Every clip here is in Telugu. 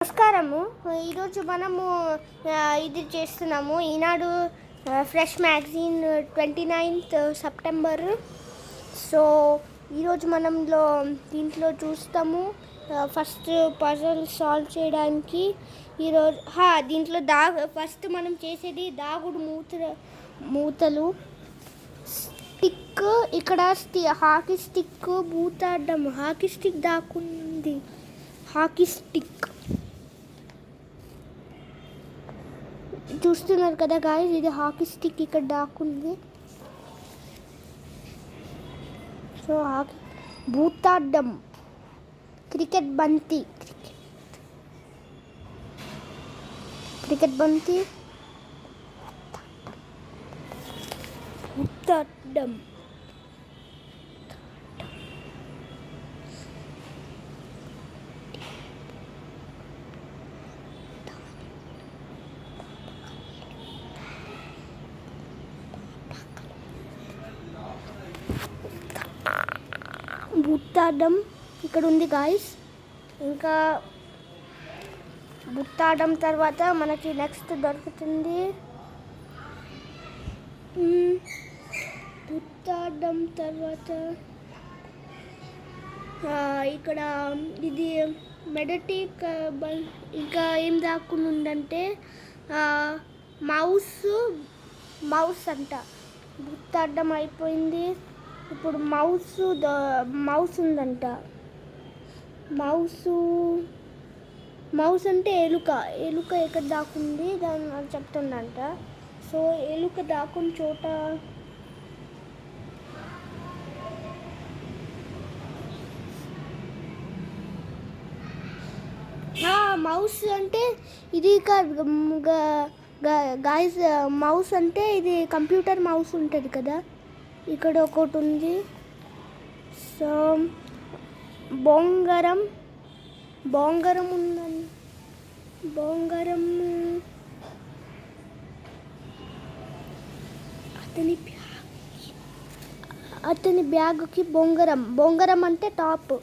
నమస్కారము. ఈరోజు మనము ఇది చేస్తున్నాము Eenadu fresh magazine 29th September. So ఈరోజు దీంట్లో చూస్తాము. ఫస్ట్ పజల్ సాల్వ్ చేయడానికి ఈరోజు దీంట్లో ఫస్ట్ మనం చేసేది దాగుడు మూతలు. స్టిక్, ఇక్కడ హాకీ స్టిక్, భూతాడ్డం. హాకీ స్టిక్ దాక్కుంది. హాకీ స్టిక్ చూస్తున్నారు కదా గాయ్స్, ఇది హాకీ స్టిక్ ఇక్కడ దాక్కుంది. సో భూతాడ్డం, క్రికెట్ బంతి, భూతాడ్డం. భూతాడ్డం ఇక్కడ ఉంది గాయస్. ఇంకా భూతాడ్డం తర్వాత మనకి నెక్స్ట్ దొరుకుతుంది. భూతాడ్డం తర్వాత ఇక్కడ ఇది మెడటిక్. ఇంకా ఏం దాక్కుని ఉందంటే మౌస్ అంట. భూతాడ్డం అయిపోయింది. ఇప్పుడు మౌస్ ఉందంట. మౌస్ అంటే ఎలుక ఎక్కడ దాక్కుంది దాన్ని చెప్తుందంట. సో ఎలుక దాక్కుని చోట మౌస్ అంటే ఇది గాయస్. మౌస్ అంటే ఇది కంప్యూటర్ మౌస్ ఉంటుంది కదా, ఇక్కడ ఒకటి ఉంది. సో బొంగరం ఉందండి. అతని బ్యాగ్కి బొంగరం అంటే టాప్.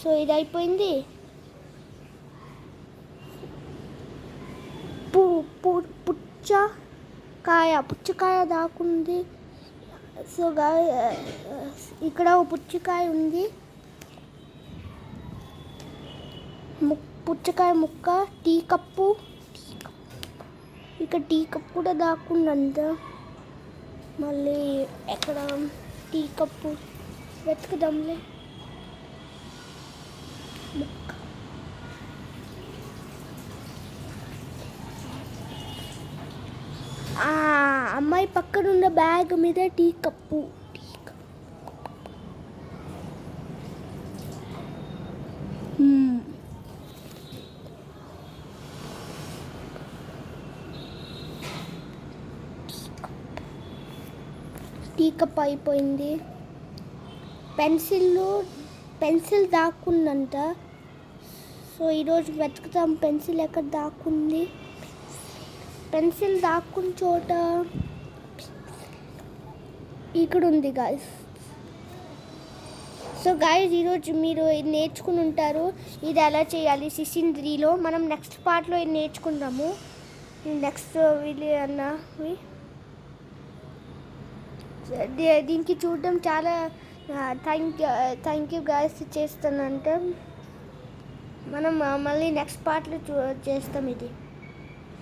సో ఇది అయిపోయింది. పుచ్చకాయ దాక్కుంది. సో ఇక్కడ పుచ్చకాయ ఉంది. పుచ్చకాయ ముక్క, టీ కప్పు. ఇక్కడ టీ కప్పు కూడా దాక్కుందంట. మళ్ళీ ఎక్కడ టీ కప్పు వెతుకుదాంలే. ముక్క, అమ్మాయి పక్కన ఉన్న బ్యాగ్ మీద టీ కప్పు. టీ కప్ అయిపోయింది. పెన్సిల్ దాక్కుందంట. సో ఈరోజు వెతుకుతాం పెన్సిల్ ఎక్కడ దాక్కుంది. పెన్సిల్ దాక్కున్న చోట ఇక్కడ ఉంది గాయస్. సో గాయస్, ఈరోజు మీరు ఇది నేర్చుకుని ఉంటారు, ఇది ఎలా చేయాలి Session 3లో. మనం నెక్స్ట్ పార్ట్లో ఇది నేర్చుకుందాము. నెక్స్ట్ అన్నవి దీనికి చూడడం చాలా థ్యాంక్ యూ గాయస్ చేస్తానంటే. మనం మళ్ళీ నెక్స్ట్ పార్ట్లో చేస్తాం ఇది.